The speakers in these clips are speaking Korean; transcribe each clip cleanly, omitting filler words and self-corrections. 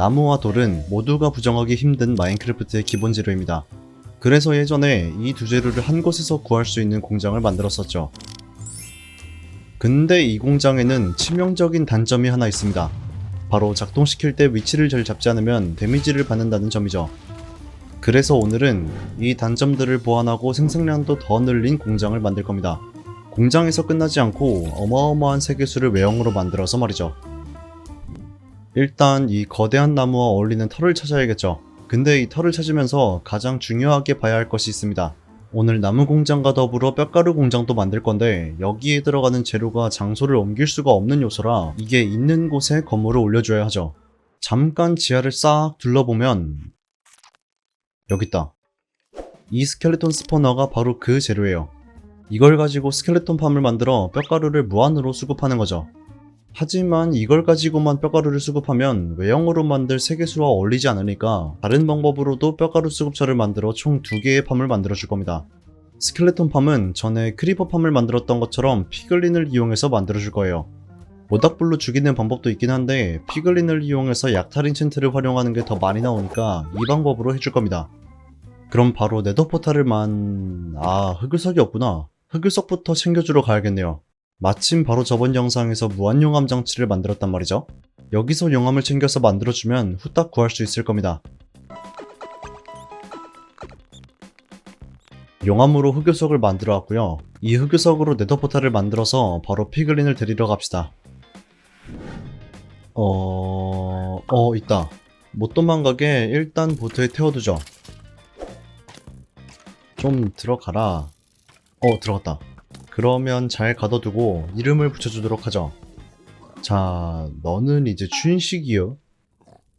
나무와 돌은 모두가 부정하기 힘든 마인크래프트의 기본 재료입니다. 그래서 예전에 이 두 재료를 한 곳에서 구할 수 있는 공장을 만들었었죠. 근데 이 공장에는 치명적인 단점이 하나 있습니다. 바로 작동시킬 때 위치를 잘 잡지 않으면 데미지를 받는다는 점이죠. 그래서 오늘은 이 단점들을 보완하고 생산량도 더 늘린 공장을 만들 겁니다. 공장에서 끝나지 않고 어마어마한 세계수를 외형으로 만들어서 말이죠. 일단 이 거대한 나무와 어울리는 털을 찾아야겠죠. 근데 이 털을 찾으면서 가장 중요하게 봐야 할 것이 있습니다. 오늘 나무 공장과 더불어 뼈가루 공장도 만들 건데 여기에 들어가는 재료가 장소를 옮길 수가 없는 요소라 이게 있는 곳에 건물을 올려줘야 하죠. 잠깐 지하를 싹 둘러보면 여기 있다. 이 스켈레톤 스포너가 바로 그 재료예요. 이걸 가지고 스켈레톤 팜을 만들어 뼈가루를 무한으로 수급하는 거죠. 하지만 이걸 가지고만 뼈가루를 수급하면 외형으로 만들 세계수와 어울리지 않으니까 다른 방법으로도 뼈가루 수급처를 만들어 총 2개의 팜을 만들어 줄 겁니다. 스켈레톤 팜은 전에 크리퍼 팜을 만들었던 것처럼 피글린을 이용해서 만들어 줄 거예요. 모닥불로 죽이는 방법도 있긴 한데 피글린을 이용해서 약탈 인챈트를 활용하는 게 더 많이 나오니까 이 방법으로 해줄 겁니다. 그럼 바로 네더 포탈을 흑요석이 없구나. 흑요석부터 챙겨주러 가야겠네요. 마침 바로 저번 영상에서 무한용암 장치를 만들었단 말이죠. 여기서 용암을 챙겨서 만들어주면 후딱 구할 수 있을 겁니다. 용암으로 흑요석을 만들어 왔고요. 이 흑요석으로 네더 포탈을 만들어서 바로 피글린을 데리러 갑시다. 있다. 못 도망가게 일단 보트에 태워두죠. 좀 들어가라. 들어갔다. 그러면 잘 가둬두고 이름을 붙여주도록 하죠. 자, 너는 이제 춘식이요.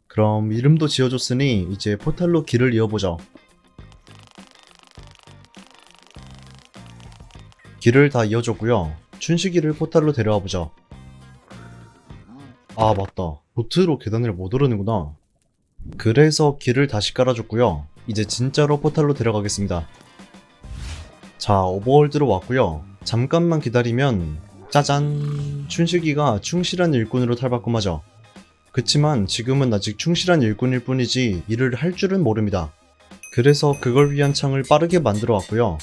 그럼 이름도 지어줬으니 이제 포탈로 길을 이어보죠. 길을 다 이어줬고요. 춘식이를 포탈로 데려와보죠. 아, 맞다. 보트로 계단을 못 오르는구나. 그래서 길을 다시 깔아줬고요. 이제 진짜로 포탈로 데려가겠습니다. 자, 오버월드로 왔고요. 잠깐만 기다리면 짜잔! 춘식이가 충실한 일꾼으로 탈바꿈하죠. 그치만 지금은 아직 충실한 일꾼일 뿐이지 일을 할 줄은 모릅니다. 그래서 그걸 위한 창을 빠르게 만들어 왔고요.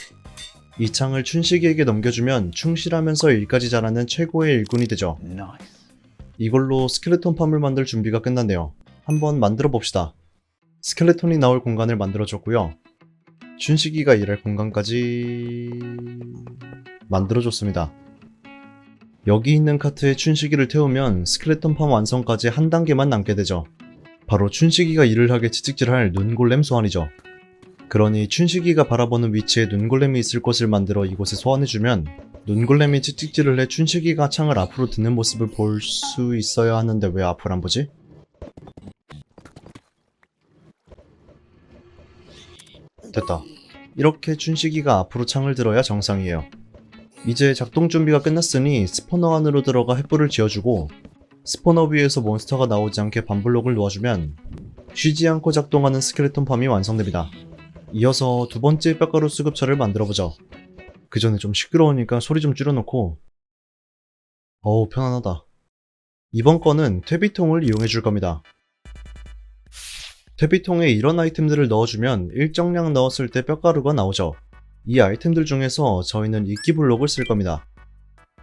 이 창을 춘식이에게 넘겨주면 충실하면서 일까지 잘하는 최고의 일꾼이 되죠. 이걸로 스켈레톤 팜을 만들 준비가 끝났네요. 한번 만들어 봅시다. 스켈레톤이 나올 공간을 만들어줬고요. 춘식이가 일할 공간까지 만들어줬습니다. 여기 있는 카트에 춘식이를 태우면 스켈레톤 팜 완성까지 한 단계만 남게 되죠. 바로 춘식이가 일을 하게 채찍질할 눈골렘 소환이죠. 그러니 춘식이가 바라보는 위치에 눈골렘이 있을 곳을 만들어 이곳에 소환해주면 눈골렘이 채찍질을 해 춘식이가 창을 앞으로 드는 모습을 볼 수 있어야 하는데 왜 앞을 안 보지? 됐다. 이렇게 춘식이가 앞으로 창을 들어야 정상이에요. 이제 작동 준비가 끝났으니 스포너 안으로 들어가 횃불을 지어주고 스포너 위에서 몬스터가 나오지 않게 반블록을 놓아주면 쉬지 않고 작동하는 스켈레톤 팜이 완성됩니다. 이어서 두 번째 뼈가루 수급처를 만들어보죠. 그 전에 좀 시끄러우니까 소리 좀 줄여놓고. 편안하다. 이번 거는 퇴비통을 이용해줄 겁니다. 퇴비통에 이런 아이템들을 넣어주면 일정량 넣었을 때 뼈가루가 나오죠. 이 아이템들 중에서 저희는 이끼블록을 쓸 겁니다.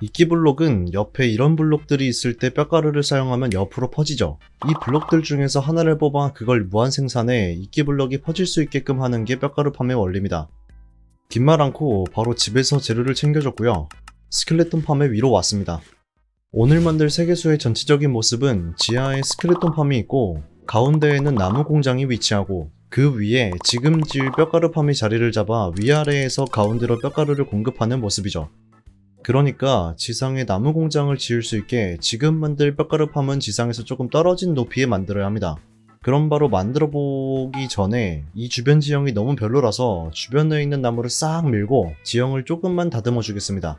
이끼블록은 옆에 이런 블록들이 있을 때 뼈가루를 사용하면 옆으로 퍼지죠. 이 블록들 중에서 하나를 뽑아 그걸 무한 생산해 이끼블록이 퍼질 수 있게끔 하는 게 뼈가루 팜의 원리입니다. 긴 말 않고 바로 집에서 재료를 챙겨줬고요. 스켈레톤 팜의 위로 왔습니다. 오늘 만들 세계수의 전체적인 모습은 지하에 스켈레톤 팜이 있고 가운데에는 나무 공장이 위치하고 그 위에 지금 지을 뼈가루 팜이 자리를 잡아 위아래에서 가운데로 뼈가루를 공급하는 모습이죠. 그러니까 지상에 나무 공장을 지을 수 있게 지금 만들 뼈가루 팜은 지상에서 조금 떨어진 높이에 만들어야 합니다. 그럼 바로 만들어 보기 전에 이 주변 지형이 너무 별로라서 주변에 있는 나무를 싹 밀고 지형을 조금만 다듬어 주겠습니다.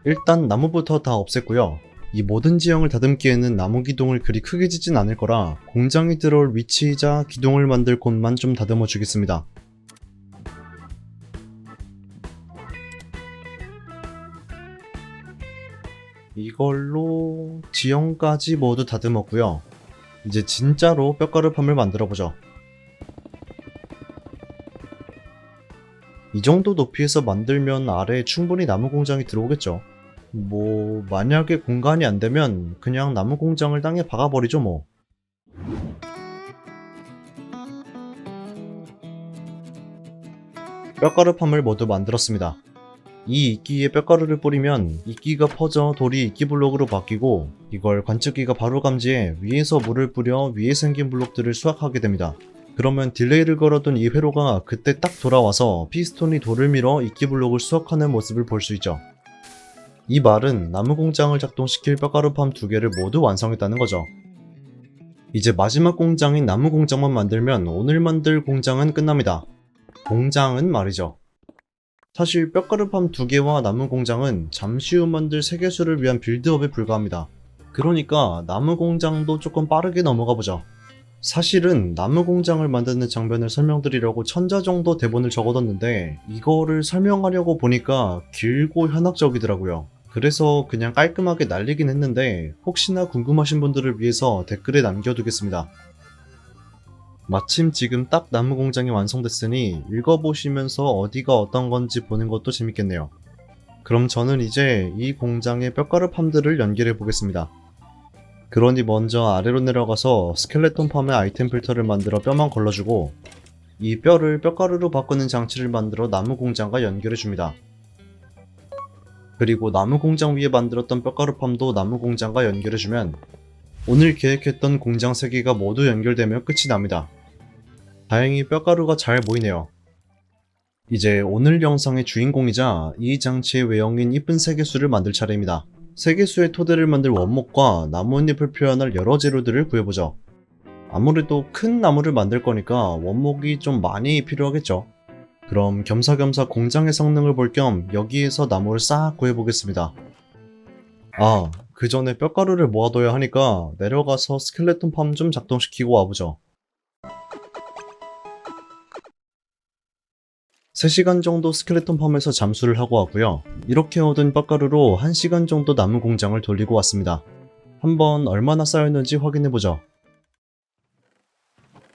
일단 나무부터 다 없앴고요. 이 모든 지형을 다듬기에는 나무 기둥을 그리 크게 짓진 않을 거라 공장이 들어올 위치이자 기둥을 만들 곳만 좀 다듬어 주겠습니다. 이걸로 지형까지 모두 다듬었고요. 이제 진짜로 뼈가루팜을 만들어보죠. 이 정도 높이에서 만들면 아래에 충분히 나무 공장이 들어오겠죠. 뭐 만약에 공간이 안 되면 그냥 나무 공장을 땅에 박아버리죠 뭐. 뼈가루팜을 모두 만들었습니다. 이 이끼에 뼈가루를 뿌리면 이끼가 퍼져 돌이 이끼 블록으로 바뀌고, 이걸 관측기가 바로 감지해 위에서 물을 뿌려 위에 생긴 블록들을 수확하게 됩니다. 그러면 딜레이를 걸어둔 이 회로가 그때 딱 돌아와서 피스톤이 돌을 밀어 이끼 블록을 수확하는 모습을 볼 수 있죠. 이 말은 나무 공장을 작동시킬 뼈가루팜 2개를 모두 완성했다는 거죠. 이제 마지막 공장인 나무 공장만 만들면 오늘 만들 공장은 끝납니다. 공장은 말이죠. 사실 뼈가루팜 2개와 나무 공장은 잠시 후 만들 세계수를 위한 빌드업에 불과합니다. 그러니까 나무 공장도 조금 빠르게 넘어가 보죠. 사실은 나무 공장을 만드는 장면을 설명드리려고 1000자 정도 대본을 적어뒀는데, 이거를 설명하려고 보니까 길고 현학적이더라고요. 그래서 그냥 깔끔하게 날리긴 했는데, 혹시나 궁금하신 분들을 위해서 댓글에 남겨두겠습니다. 마침 지금 딱 나무 공장이 완성됐으니 읽어보시면서 어디가 어떤 건지 보는 것도 재밌겠네요. 그럼 저는 이제 이 공장의 뼈가루팜들을 연결해 보겠습니다. 그러니 먼저 아래로 내려가서 스켈레톤 팜의 아이템 필터를 만들어 뼈만 걸러주고, 이 뼈를 뼈가루로 바꾸는 장치를 만들어 나무 공장과 연결해 줍니다. 그리고 나무 공장 위에 만들었던 뼈가루팜도 나무 공장과 연결해 주면 오늘 계획했던 공장 3개가 모두 연결되면 끝이 납니다. 다행히 뼈가루가 잘 보이네요. 이제 오늘 영상의 주인공이자 이 장치의 외형인 이쁜 세계수를 만들 차례입니다. 세계수의 토대를 만들 원목과 나뭇잎을 표현할 여러 재료들을 구해보죠. 아무래도 큰 나무를 만들 거니까 원목이 좀 많이 필요하겠죠. 그럼 겸사겸사 공장의 성능을 볼 겸 여기에서 나무를 싹 구해보겠습니다. 그 전에 뼈가루를 모아둬야 하니까 내려가서 스켈레톤 팜 좀 작동시키고 와보죠. 3시간 정도 스켈레톤 팜에서 잠수를 하고 왔고요. 이렇게 얻은 뼈가루로 1시간 정도 나무 공장을 돌리고 왔습니다. 한번 얼마나 쌓였는지 확인해보죠.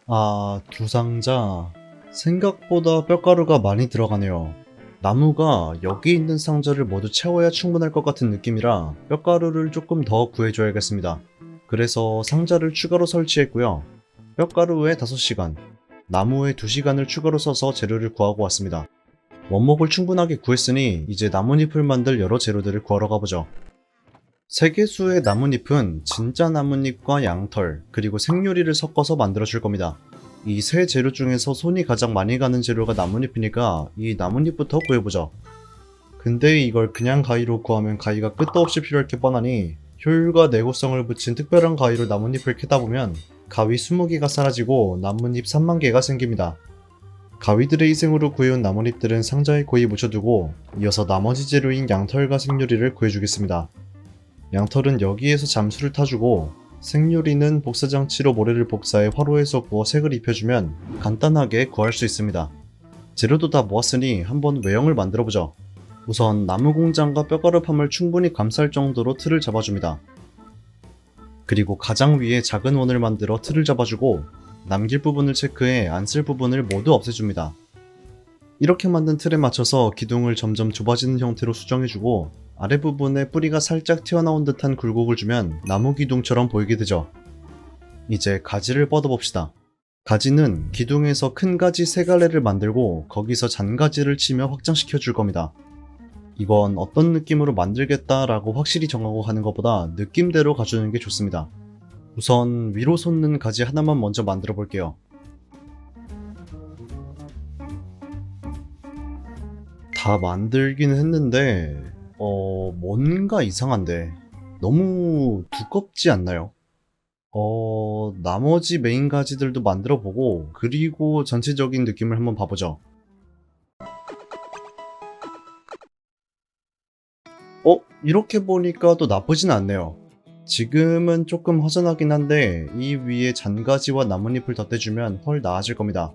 2상자. 생각보다 뼈가루가 많이 들어가네요. 나무가 여기 있는 상자를 모두 채워야 충분할 것 같은 느낌이라 뼈가루를 조금 더 구해줘야겠습니다. 그래서 상자를 추가로 설치했고요. 뼈가루에 5시간, 나무에 2시간을 추가로 써서 재료를 구하고 왔습니다. 원목을 충분하게 구했으니 이제 나뭇잎을 만들 여러 재료들을 구하러 가보죠. 세계수의 나뭇잎은 진짜 나뭇잎과 양털, 그리고 생유리를 섞어서 만들어줄 겁니다. 이 세 재료 중에서 손이 가장 많이 가는 재료가 나뭇잎이니까 이 나뭇잎부터 구해보죠. 근데 이걸 그냥 가위로 구하면 가위가 끝도 없이 필요할 게 뻔하니 효율과 내구성을 붙인 특별한 가위로 나뭇잎을 캐다 보면 가위 20개가 사라지고 나뭇잎 30,000개가 생깁니다. 가위들의 희생으로 구해온 나뭇잎들은 상자에 고이 묻혀두고 이어서 나머지 재료인 양털과 생유리를 구해주겠습니다. 양털은 여기에서 잠수를 타주고 생유리는 복사장치로 모래를 복사해 화로에서 구워 색을 입혀주면 간단하게 구할 수 있습니다. 재료도 다 모았으니 한번 외형을 만들어보죠. 우선 나무 공장과 뼈가루팜을 충분히 감쌀 정도로 틀을 잡아줍니다. 그리고 가장 위에 작은 원을 만들어 틀을 잡아주고 남길 부분을 체크해 안 쓸 부분을 모두 없애줍니다. 이렇게 만든 틀에 맞춰서 기둥을 점점 좁아지는 형태로 수정해주고 아래 부분에 뿌리가 살짝 튀어나온 듯한 굴곡을 주면 나무 기둥처럼 보이게 되죠. 이제 가지를 뻗어봅시다. 가지는 기둥에서 큰 가지 3갈래를 만들고 거기서 잔가지를 치며 확장시켜 줄 겁니다. 이건 어떤 느낌으로 만들겠다라고 확실히 정하고 하는 것보다 느낌대로 가주는 게 좋습니다. 우선 위로 솟는 가지 하나만 먼저 만들어 볼게요. 다 만들긴 했는데 뭔가 이상한데 너무 두껍지 않나요? 나머지 메인 가지들도 만들어 보고 그리고 전체적인 느낌을 한번 봐보죠. 이렇게 보니까 또 나쁘진 않네요. 지금은 조금 허전하긴 한데 이 위에 잔가지와 나뭇잎을 덧대주면 훨 나아질 겁니다.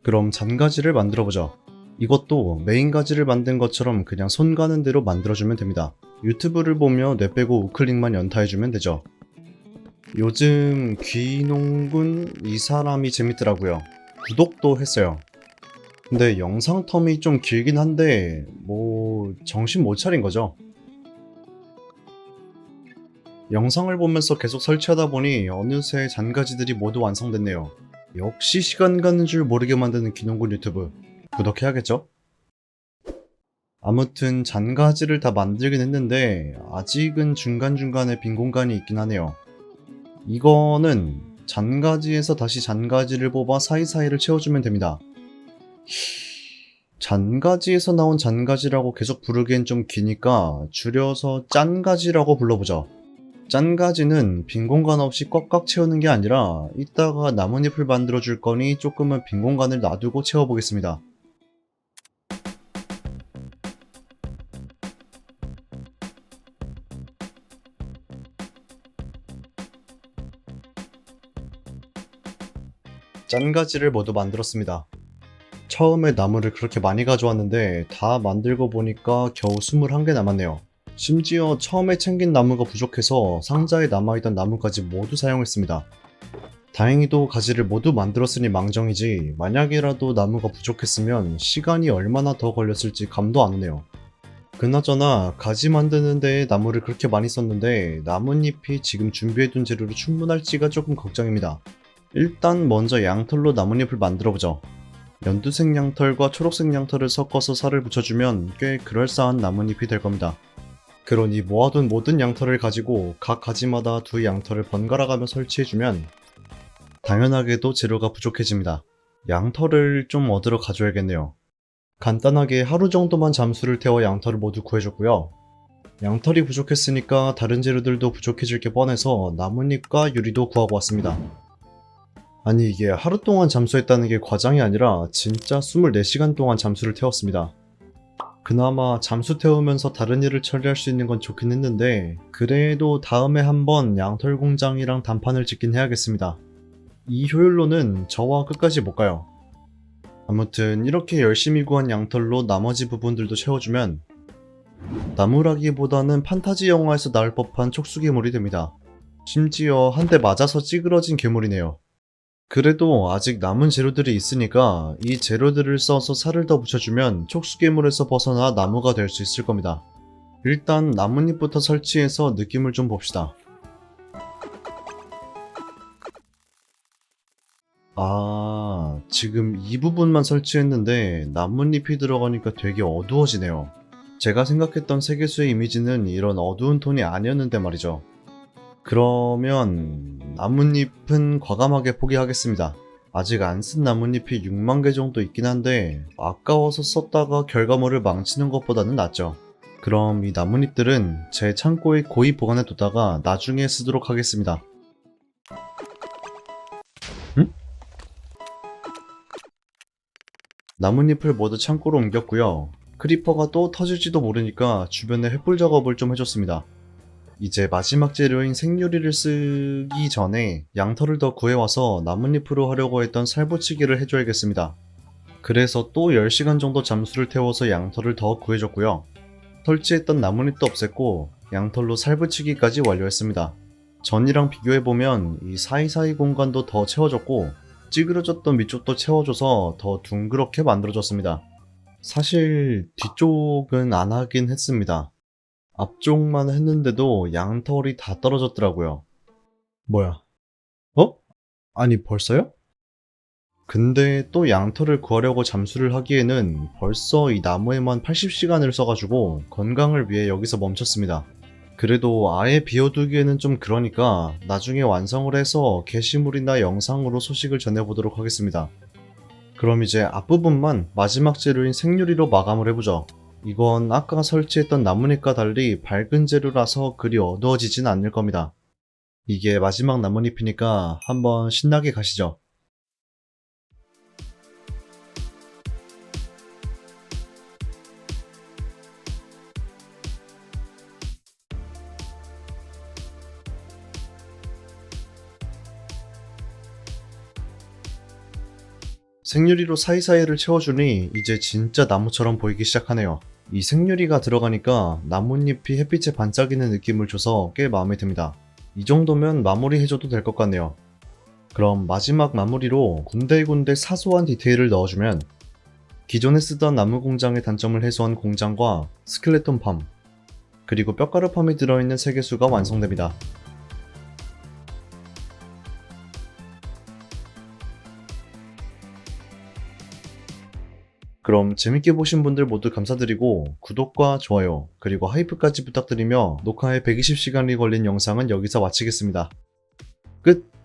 그럼 잔가지를 만들어 보죠. 이것도 메인 가지를 만든 것처럼 그냥 손 가는 대로 만들어주면 됩니다. 유튜브를 보며 뇌 빼고 우클릭만 연타해주면 되죠. 요즘 귀농군 이 사람이 재밌더라고요. 구독도 했어요. 근데 영상 텀이 좀 길긴 한데 정신 못 차린 거죠. 영상을 보면서 계속 설치하다 보니 어느새 잔가지들이 모두 완성됐네요. 역시 시간 가는 줄 모르게 만드는 귀농군 유튜브. 구독해야겠죠? 아무튼 잔가지를 다 만들긴 했는데 아직은 중간중간에 빈 공간이 있긴 하네요. 이거는 잔가지에서 다시 잔가지를 뽑아 사이사이를 채워주면 됩니다. 잔가지에서 나온 잔가지라고 계속 부르기엔 좀 기니까 줄여서 짠가지라고 불러보죠. 짠가지는 빈 공간 없이 꽉꽉 채우는 게 아니라 이따가 나뭇잎을 만들어 줄 거니 조금은 빈 공간을 놔두고 채워보겠습니다. 짠가지를 모두 만들었습니다. 처음에 나무를 그렇게 많이 가져왔는데 다 만들고 보니까 겨우 21개 남았네요. 심지어 처음에 챙긴 나무가 부족해서 상자에 남아있던 나무까지 모두 사용했습니다. 다행히도 가지를 모두 만들었으니 망정이지 만약이라도 나무가 부족했으면 시간이 얼마나 더 걸렸을지 감도 안 오네요. 그나저나 가지 만드는 데에 나무를 그렇게 많이 썼는데 나뭇잎이 지금 준비해둔 재료로 충분할지가 조금 걱정입니다. 일단 먼저 양털로 나뭇잎을 만들어보죠. 연두색 양털과 초록색 양털을 섞어서 살을 붙여주면 꽤 그럴싸한 나뭇잎이 될 겁니다. 그러니 모아둔 모든 양털을 가지고 각 가지마다 두 양털을 번갈아가며 설치해주면 당연하게도 재료가 부족해집니다. 양털을 좀 얻으러 가줘야겠네요. 간단하게 하루 정도만 잠수를 태워 양털을 모두 구해줬고요. 양털이 부족했으니까 다른 재료들도 부족해질 게 뻔해서 나뭇잎과 유리도 구하고 왔습니다. 아니 이게 하루 동안 잠수했다는 게 과장이 아니라 진짜 24시간 동안 잠수를 태웠습니다. 그나마 잠수 태우면서 다른 일을 처리할 수 있는 건 좋긴 했는데 그래도 다음에 한번 양털 공장이랑 단판을 짓긴 해야겠습니다. 이 효율로는 저와 끝까지 못 가요. 아무튼 이렇게 열심히 구한 양털로 나머지 부분들도 채워주면 나무라기보다는 판타지 영화에서 나올 법한 촉수괴물이 됩니다. 심지어 한 대 맞아서 찌그러진 괴물이네요. 그래도 아직 남은 재료들이 있으니까 이 재료들을 써서 살을 더 붙여주면 촉수괴물에서 벗어나 나무가 될 수 있을 겁니다. 일단 나뭇잎부터 설치해서 느낌을 좀 봅시다. 지금 이 부분만 설치했는데 나뭇잎이 들어가니까 되게 어두워지네요. 제가 생각했던 세계수의 이미지는 이런 어두운 톤이 아니었는데 말이죠. 그러면 나뭇잎은 과감하게 포기하겠습니다. 아직 안 쓴 나뭇잎이 6만 개 정도 있긴 한데 아까워서 썼다가 결과물을 망치는 것보다는 낫죠. 그럼 이 나뭇잎들은 제 창고에 고이 보관해 뒀다가 나중에 쓰도록 하겠습니다. 응? 나뭇잎을 모두 창고로 옮겼고요. 크리퍼가 또 터질지도 모르니까 주변에 횃불 작업을 좀 해줬습니다. 이제 마지막 재료인 생유리를 쓰기 전에 양털을 더 구해와서 나뭇잎으로 하려고 했던 살붙이기를 해줘야겠습니다. 그래서 또 10시간 정도 잠수를 태워서 양털을 더 구해줬고요. 설치했던 나뭇잎도 없앴고 양털로 살붙이기까지 완료했습니다. 전이랑 비교해보면 이 사이사이 공간도 더 채워졌고 찌그러졌던 밑쪽도 채워줘서 더 둥그렇게 만들어졌습니다. 사실 뒤쪽은 안 하긴 했습니다. 앞쪽만 했는데도 양털이 다 떨어졌더라고요. 뭐야? 어? 아니 벌써요? 근데 또 양털을 구하려고 잠수를 하기에는 벌써 이 나무에만 80시간을 써가지고 건강을 위해 여기서 멈췄습니다. 그래도 아예 비워두기에는 좀 그러니까 나중에 완성을 해서 게시물이나 영상으로 소식을 전해보도록 하겠습니다. 그럼 이제 앞부분만 마지막 재료인 생유리로 마감을 해보죠. 이건 아까 설치했던 나뭇잎과 달리 밝은 재료라서 그리 어두워지진 않을 겁니다. 이게 마지막 나뭇잎이니까 한번 신나게 가시죠. 생유리로 사이사이를 채워주니 이제 진짜 나무처럼 보이기 시작하네요. 이 생유리가 들어가니까 나뭇잎이 햇빛에 반짝이는 느낌을 줘서 꽤 마음에 듭니다. 이 정도면 마무리해줘도 될 것 같네요. 그럼 마지막 마무리로 군데군데 사소한 디테일을 넣어주면 기존에 쓰던 나무 공장의 단점을 해소한 공장과 스켈레톤 팜, 그리고 뼈가루 팜이 들어있는 세개수가 완성됩니다. 그럼 재밌게 보신 분들 모두 감사드리고 구독과 좋아요 그리고 하이프까지 부탁드리며 녹화에 120시간이 걸린 영상은 여기서 마치겠습니다. 끝!